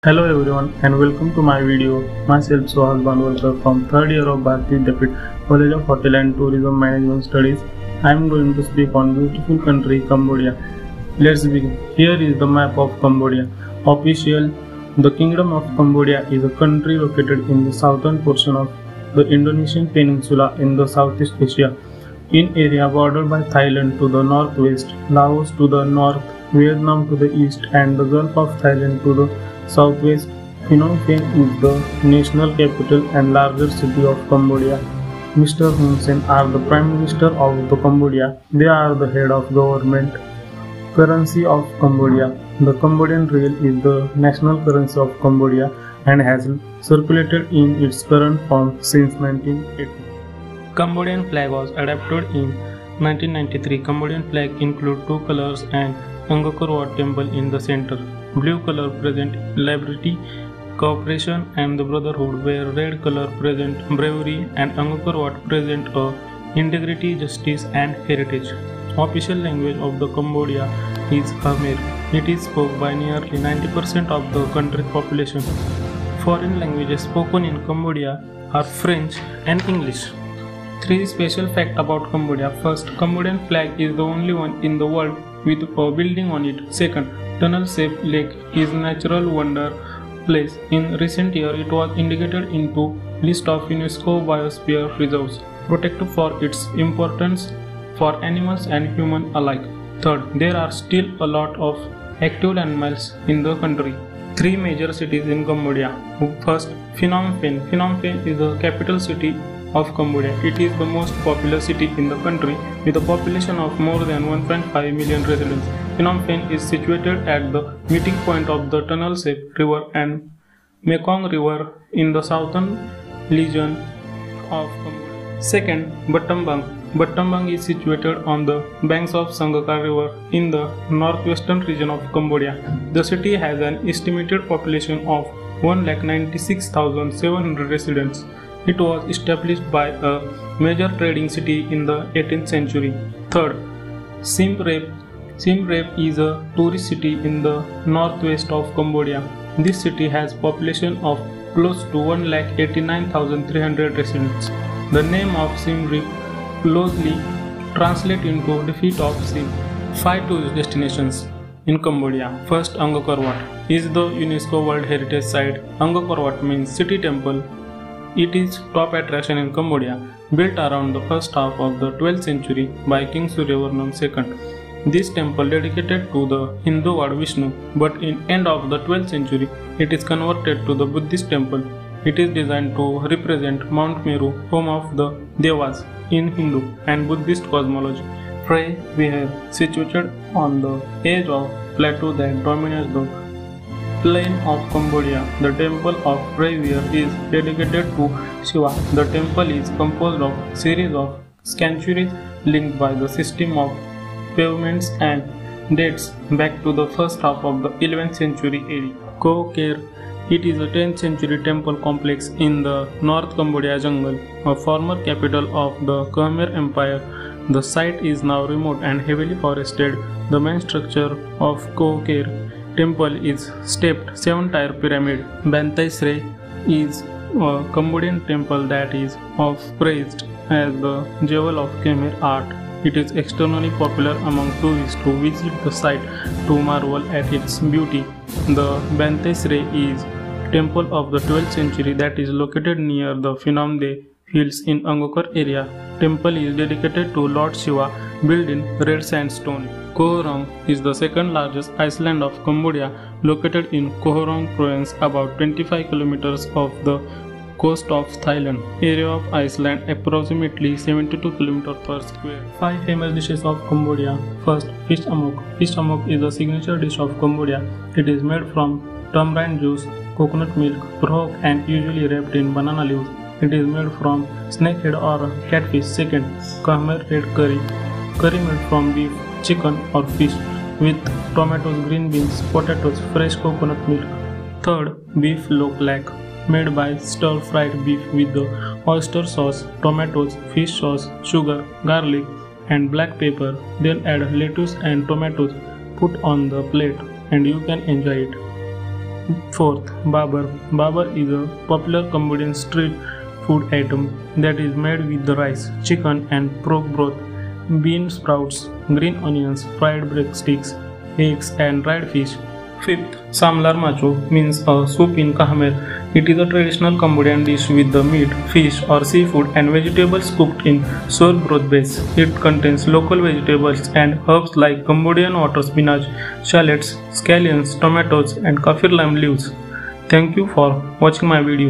Hello everyone and welcome to my video. Myself Suhas Banwalkar from 3rd year of Bharati Vidyapit College of Hotel and Tourism Management Studies. I am going to speak on beautiful country Cambodia. Let's begin. Here is the map of Cambodia. Official. The Kingdom of Cambodia is a country located in the southern portion of the Indonesian peninsula in the Southeast Asia. In area bordered by Thailand to the northwest, Laos to the north, Vietnam to the east and the Gulf of Thailand to the southwest. Phnom Penh is the national capital and largest city of Cambodia. Mr. Hun Sen are the Prime Minister of the Cambodia. They are the head of government. Currency of Cambodia. The Cambodian riel is the national currency of Cambodia and has circulated in its current form since 1980. Cambodian flag was adopted in 1993. Cambodian flag include two colors and Angkor Wat temple in the center. Blue color present liberty, cooperation and the brotherhood, where red color present bravery and Angkor Wat present integrity, justice and heritage. Official language of the Cambodia is Khmer. It is spoken by nearly 90% of the country's population. Foreign languages spoken in Cambodia are French and English. 3 special facts about Cambodia. First, Cambodian flag is the only one in the world with a building on it. Second, tunnel-shaped lake is natural wonder place. In recent year, it was indicated into list of UNESCO Biosphere Reserves, protected for its importance for animals and humans alike. Third, there are still a lot of active animals in the country. 3 major cities in Cambodia. First, Phnom Penh. Phnom Penh is the capital city of Cambodia. It is the most populous city in the country with a population of more than 1.5 million residents. Phnom Penh is situated at the meeting point of the tunnel-shaped river and Mekong River in the southern region of Cambodia. Second, Battambang. Battambang is situated on the banks of Sangakar River in the northwestern region of Cambodia. The city has an estimated population of 196,700 residents. It was established by a major trading city in the 18th century. Third, Siem Reap. Siem Reap is a tourist city in the northwest of Cambodia. This city has population of close to 189,300 residents. The name of Siem Reap closely translates into defeat of Siem. 5 tourist destinations in Cambodia. First, Angkor Wat is the UNESCO World Heritage Site. Angkor Wat means city temple. It is top attraction in Cambodia, built around the first half of the 12th century by King Suryavarman II. This temple dedicated to the Hindu god Vishnu, but in end of the 12th century, it is converted to the Buddhist temple. It is designed to represent Mount Meru, home of the Devas in Hindu and Buddhist cosmology. Phray Vihear, situated on the edge of plateau that dominates the plain of Cambodia. The temple of Phray Vihear is dedicated to Shiva. The temple is composed of series of sanctuaries linked by the system of pavements and dates back to the first half of the 11th century AD. Koh Ker. It is a 10th century temple complex in the North Cambodia jungle, a former capital of the Khmer Empire. The site is now remote and heavily forested. The main structure of Koh Ker temple is stepped 7-tier pyramid. Bantai Srey is a Cambodian temple that is praised as the jewel of Khmer art. It is extremely popular among tourists who visit the site to marvel at its beauty. The Bantai Srey is temple of the 12th century that is located near the Phnom De Hills in Angkor area. Temple is dedicated to Lord Shiva, built in red sandstone. Koh Rong is the second largest island of Cambodia, located in Koh Rong province, about 25 kilometers off the coast of Thailand. Area of Iceland approximately 72 km per square. 5 famous dishes of Cambodia. First, fish amok. Fish amok is a signature dish of Cambodia. It is made from tamarind juice, coconut milk, pork and usually wrapped in banana leaves. It is made from snakehead or catfish. Second, Khmer red curry. Curry made from beef, chicken or fish with tomatoes, green beans, potatoes, fresh coconut milk. Third, beef lok lak, made by stir-fried beef with the oyster sauce, tomatoes, fish sauce, sugar, garlic and black pepper. Then add lettuce and tomatoes. Put on the plate and you can enjoy it. Fourth, babar. Babar is a popular Cambodian street food item that is made with the rice, chicken, and pork broth, bean sprouts, green onions, fried breadsticks, eggs, and dried fish. Fifth, samlar macho means a soup in Khmer. It is a traditional Cambodian dish with the meat, fish, or seafood and vegetables cooked in sour broth base. It contains local vegetables and herbs like Cambodian water spinach, shallots, scallions, tomatoes, and kaffir lime leaves. Thank you for watching my video.